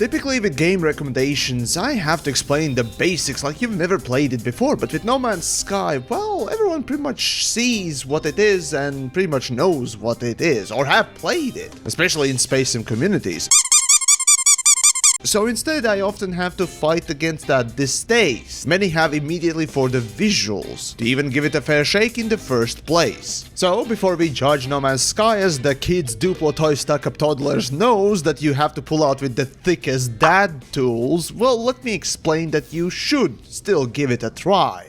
Typically with game recommendations, I have to explain the basics like you've never played it before, but with No Man's Sky, well, everyone pretty much sees what it is and pretty much knows what it is, or have played it, especially in space sim communities. So instead, I often have to fight against that distaste many have immediately for the visuals, to even give it a fair shake in the first place. So, before we judge No Man's Sky as the kid's Duplo toy stuck-up toddler's nose that you have to pull out with the thickest dad tools, well, let me explain that you should still give it a try.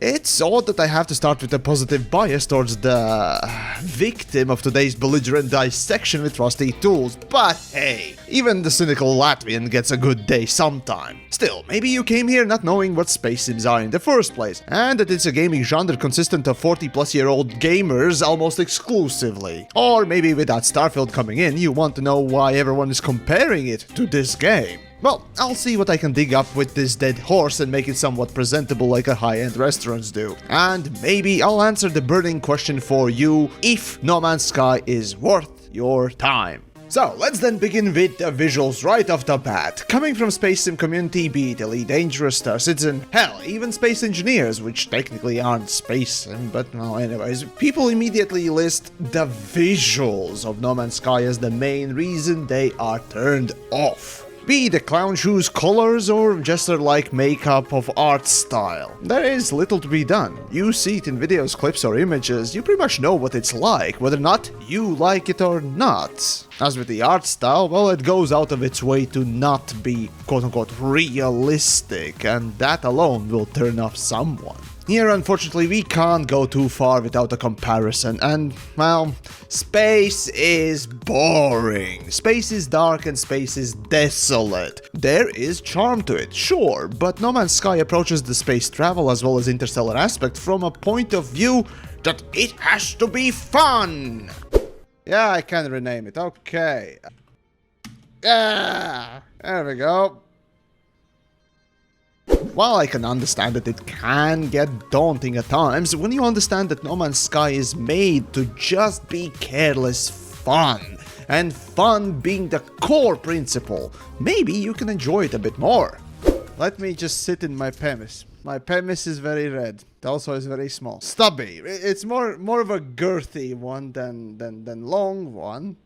It's odd that I have to start with a positive bias towards the victim of today's belligerent dissection with rusty tools, but hey, even the cynical Latvian gets a good day sometime. Still, maybe you came here not knowing what space sims are in the first place, and that it's a gaming genre consistent of 40-plus-year-old gamers almost exclusively. Or maybe with that Starfield coming in, you want to know why everyone is comparing it to this game. Well, I'll see what I can dig up with this dead horse and make it somewhat presentable like a high-end restaurants do. And maybe I'll answer the burning question for you if No Man's Sky is worth your time. So, let's then begin with the visuals right off the bat. Coming from space sim community, be it Elite Dangerous, Star Citizen, hell, even Space Engineers, which technically aren't space sim, but well, anyways, people immediately list the visuals of No Man's Sky as the main reason they are turned off. Be the clown shoes colors or jester-like makeup of art style. There is little to be done. You see it in videos, clips or images, you pretty much know what it's like, whether or not you like it or not. As with the art style, well, it goes out of its way to not be quote-unquote realistic, and that alone will turn off someone. Here, unfortunately, we can't go too far without a comparison, and, well, space is boring. Space is dark and space is desolate. There is charm to it, sure, but No Man's Sky approaches the space travel as well as interstellar aspect from a point of view that it has to be fun. Yeah, I can rename it, okay. Yeah, there we go. While I can understand that it can get daunting at times, when you understand that No Man's Sky is made to just be careless fun, and fun being the core principle, maybe you can enjoy it a bit more. Let me just sit in my penis. My penis is very red. It also is very small. Stubby. It's more of a girthy one than long one.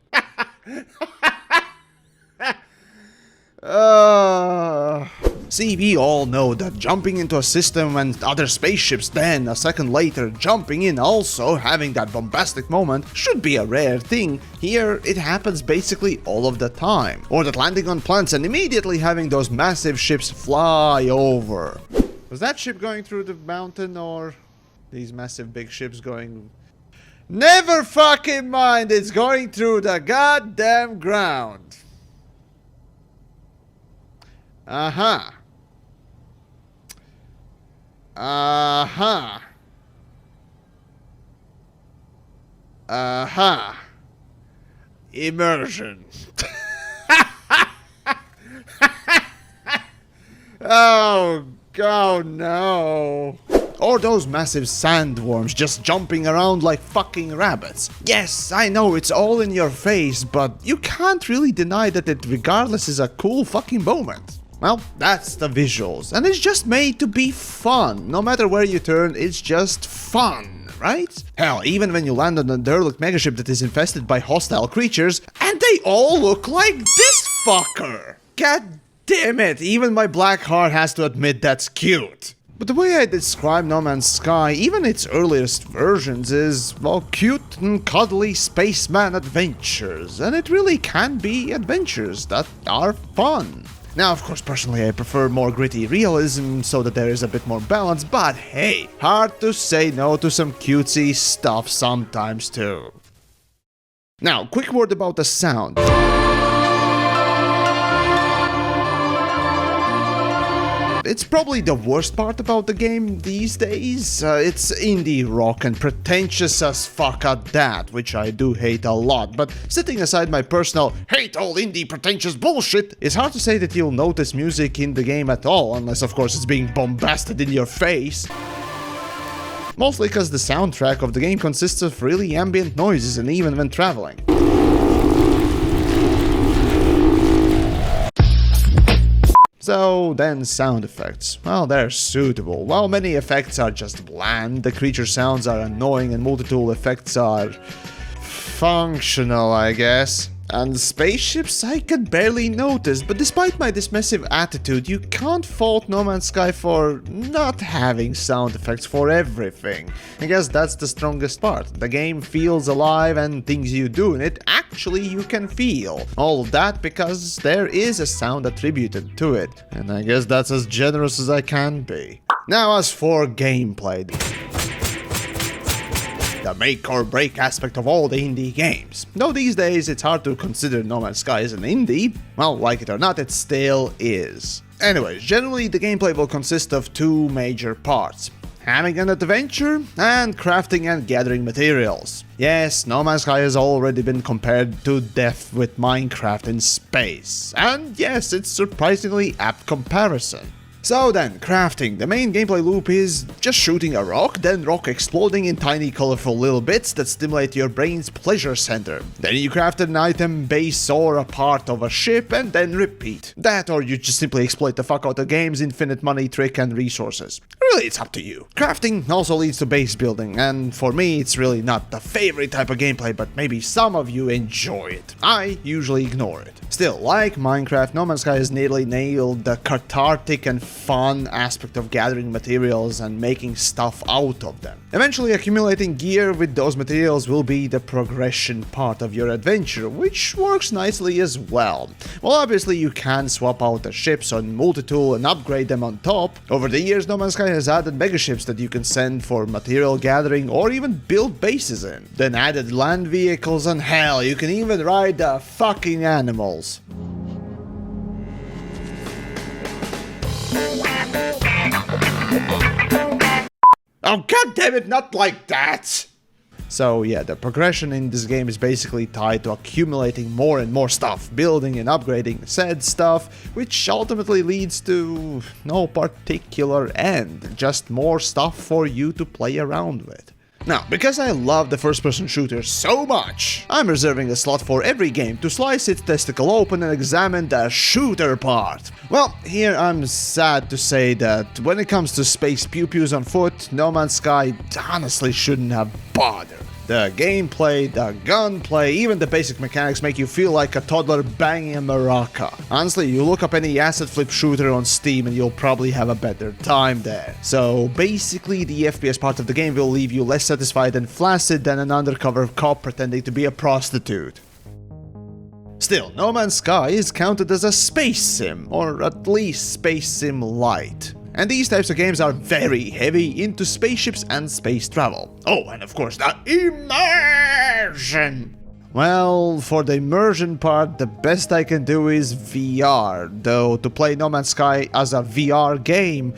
See, we all know that jumping into a system and other spaceships, then a second later jumping in also having that bombastic moment should be a rare thing. Here it happens basically all of the time. Or that landing on planets and immediately having those massive ships fly over. Was that ship going through the mountain or these massive big ships going... Never fucking mind, it's going through the goddamn ground. Uh-huh. Uh-huh. Uh-huh. Immersion. Oh no. Or those massive sandworms just jumping around like fucking rabbits. Yes, I know it's all in your face, but you can't really deny that it regardless is a cool fucking moment. Well, that's the visuals, and it's just made to be fun. No matter where you turn, it's just fun, right? Hell, even when you land on a derelict megaship that is infested by hostile creatures, and they all look like this fucker! God damn it, even my black heart has to admit that's cute. But the way I describe No Man's Sky, even its earliest versions, is, well, cute and cuddly spaceman adventures, and it really can be adventures that are fun. Now, of course, personally, I prefer more gritty realism so that there is a bit more balance, but hey, hard to say no to some cutesy stuff sometimes too. Now, quick word about the sound. It's probably the worst part about the game these days. It's indie rock and pretentious as fuck at that, which I do hate a lot, but setting aside my personal hate all indie pretentious bullshit, it's hard to say that you'll notice music in the game at all, unless of course it's being bombasted in your face. Mostly because the soundtrack of the game consists of really ambient noises and even when traveling. So then sound effects. Well, they're suitable. While many effects are just bland, the creature sounds are annoying and multi-tool effects are functional, I guess. And spaceships I could barely notice, but despite my dismissive attitude, you can't fault No Man's Sky for not having sound effects for everything. I guess that's the strongest part. The game feels alive and things you do in it actually you can feel. All of that because there is a sound attributed to it, and I guess that's as generous as I can be. Now as for gameplay, the make or break aspect of all the indie games. Though these days it's hard to consider No Man's Sky as an indie, well, like it or not, it still is. Anyways, generally the gameplay will consist of two major parts: having an adventure and crafting and gathering materials. Yes, No Man's Sky has already been compared to death with Minecraft in space, and yes, it's surprisingly apt comparison. So then, crafting. The main gameplay loop is just shooting a rock, then rock exploding in tiny colorful little bits that stimulate your brain's pleasure center. Then you craft an item, base, or a part of a ship, and then repeat. That, or you just simply exploit the fuck out of the game's infinite money, trick, and resources. Really, it's up to you. Crafting also leads to base building, and for me, it's really not the favorite type of gameplay, but maybe some of you enjoy it. I usually ignore it. Still, like Minecraft, No Man's Sky has nearly nailed the cathartic and fun aspect of gathering materials and making stuff out of them. Eventually, accumulating gear with those materials will be the progression part of your adventure, which works nicely as well. Well, obviously you can swap out the ships on multi-tool and upgrade them on top. Over the years, No Man's Sky has added megaships that you can send for material gathering or even build bases in. Then added land vehicles, and hell, you can even ride the fucking animals. Oh, god damn it, not like that! So yeah, the progression in this game is basically tied to accumulating more and more stuff, building and upgrading said stuff, which ultimately leads to no particular end, just more stuff for you to play around with. Now, because I love the first-person shooter so much, I'm reserving a slot for every game to slice its testicle open and examine the shooter part. Well, here I'm sad to say that when it comes to space pew-pews on foot, No Man's Sky honestly shouldn't have bothered. The gameplay, the gunplay, even the basic mechanics make you feel like a toddler banging a maraca. Honestly, you look up any asset flip shooter on Steam and you'll probably have a better time there. So basically the FPS part of the game will leave you less satisfied and flaccid than an undercover cop pretending to be a prostitute. Still, No Man's Sky is counted as a space sim, or at least space sim light. And these types of games are very heavy into spaceships and space travel. Oh, and of course the immersion! Well, for the immersion part, the best I can do is VR, though to play No Man's Sky as a VR game,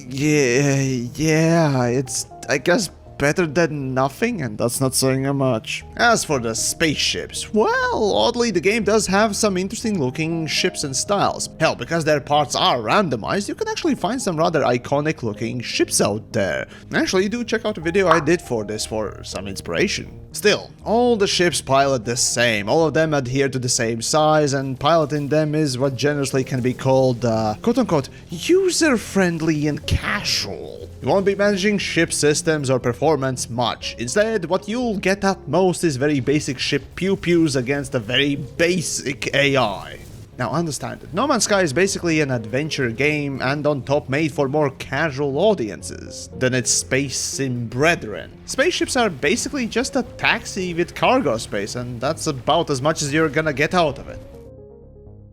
yeah, it's, I guess, better than nothing, and that's not saying much. As for the spaceships, well, oddly the game does have some interesting looking ships and styles. Hell, because their parts are randomized, you can actually find some rather iconic looking ships out there. Actually, do check out a video I did for this for some inspiration. Still, all the ships pilot the same, all of them adhere to the same size, and piloting them is what generously can be called, quote-unquote, user-friendly and casual. You won't be managing ship systems or performance much. Instead, what you'll get at most is very basic ship pew-pews against a very basic AI. Now understand that No Man's Sky is basically an adventure game and on top made for more casual audiences than its space sim brethren. Spaceships are basically just a taxi with cargo space, and that's about as much as you're gonna get out of it.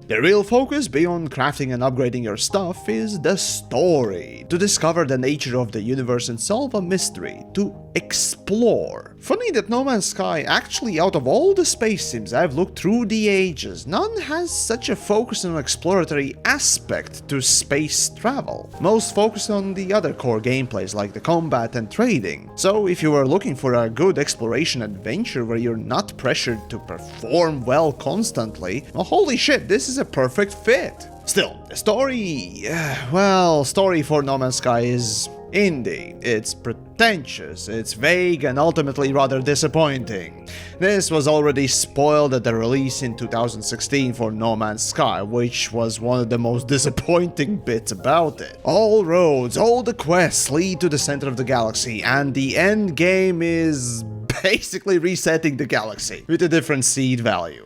The real focus beyond crafting and upgrading your stuff is the story, to discover the nature of the universe and solve a mystery, to explore. Funny that No Man's Sky, actually out of all the space sims I've looked through the ages, none has such a focus on exploratory aspect to space travel. Most focus on the other core gameplays like the combat and trading. So if you are looking for a good exploration adventure where you're not pressured to perform well constantly, well, holy shit, this is a perfect fit. Still, the story, well, story for No Man's Sky is indie, it's pretentious, it's vague, and ultimately rather disappointing. This was already spoiled at the release in 2016 for No Man's Sky, which was one of the most disappointing bits about it. All roads, all the quests lead to the center of the galaxy, and the end game is basically resetting the galaxy with a different seed value.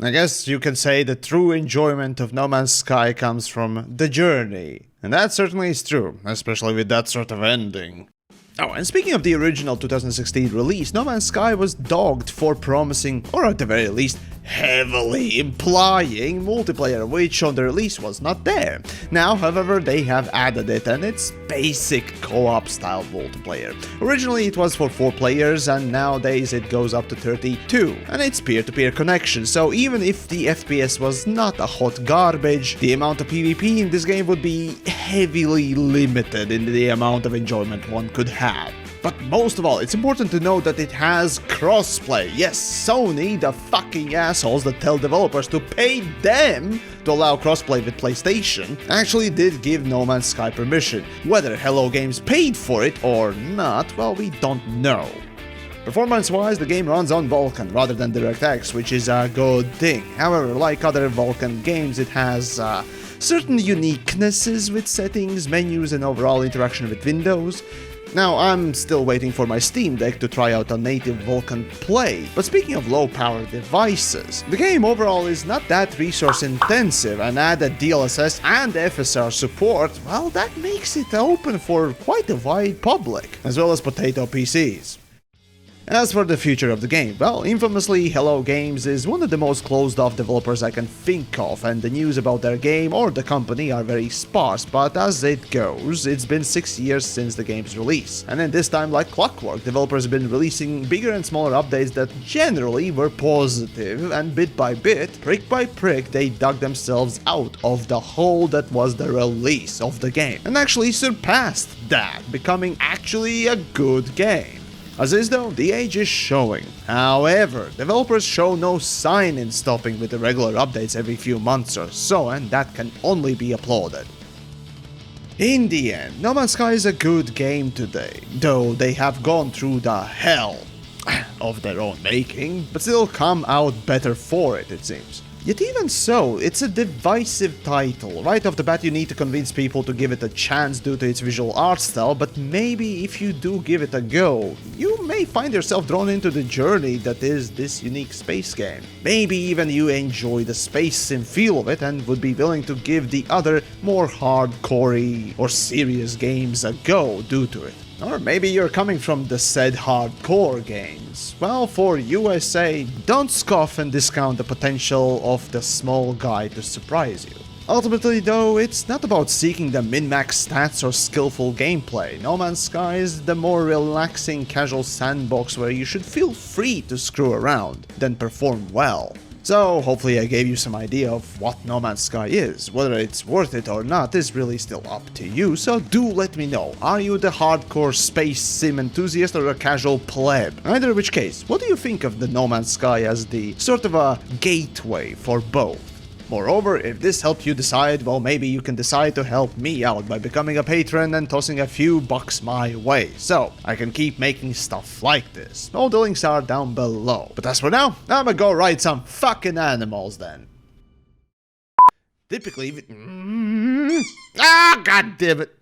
I guess you can say the true enjoyment of No Man's Sky comes from the journey. And that certainly is true, especially with that sort of ending. Oh, and speaking of the original 2016 release, No Man's Sky was dogged for promising, or at the very least, heavily implying multiplayer, which on the release was not there. Now, however, they have added it, and it's basic co-op style multiplayer. Originally it was for 4 players, and nowadays it goes up to 32, and it's peer-to-peer connection, so even if the FPS was not a hot garbage, the amount of PvP in this game would be heavily limited in the amount of enjoyment one could have. But most of all, it's important to note that it has crossplay. Yes, Sony, the fucking assholes that tell developers to pay them to allow crossplay with PlayStation, actually did give No Man's Sky permission. Whether Hello Games paid for it or not, well, we don't know. Performance-wise, the game runs on Vulkan rather than DirectX, which is a good thing. However, like other Vulkan games, it has certain uniquenesses with settings, menus, and overall interaction with Windows. Now, I'm still waiting for my Steam Deck to try out a native Vulkan play, but speaking of low-power devices, the game overall is not that resource-intensive, and added DLSS and FSR support, well, that makes it open for quite a wide public, as well as potato PCs. As for the future of the game, well, infamously, Hello Games is one of the most closed-off developers I can think of, and the news about their game or the company are very sparse, but as it goes, it's been 6 years since the game's release. And in this time, like clockwork, developers have been releasing bigger and smaller updates that generally were positive, and bit by bit, prick by prick, they dug themselves out of the hole that was the release of the game, and actually surpassed that, becoming actually a good game. As is though, the age is showing. However, developers show no sign in stopping with the regular updates every few months or so, and that can only be applauded. In the end, No Man's Sky is a good game today, though they have gone through the hell of their own making, but still come out better for it, it seems. Yet even so, it's a divisive title. Right off the bat you need to convince people to give it a chance due to its visual art style, but maybe if you do give it a go, you may find yourself drawn into the journey that is this unique space game. Maybe even you enjoy the space sim feel of it and would be willing to give the other more hardcore or serious games a go due to it. Or maybe you're coming from the said hardcore games. Well, for USA, don't scoff and discount the potential of the small guy to surprise you. Ultimately though, it's not about seeking the min-max stats or skillful gameplay. No Man's Sky is the more relaxing casual sandbox where you should feel free to screw around, then perform well. So hopefully I gave you some idea of what No Man's Sky is. Whether it's worth it or not is really still up to you, so do let me know. Are you the hardcore space sim enthusiast or a casual pleb? Either which case, what do you think of the No Man's Sky as the sort of a gateway for both? Moreover, if this helped you decide, well, maybe you can decide to help me out by becoming a patron and tossing a few bucks my way, so I can keep making stuff like this. All the links are down below. But as for now, I'ma go ride some fucking animals then. Typically, god damn it.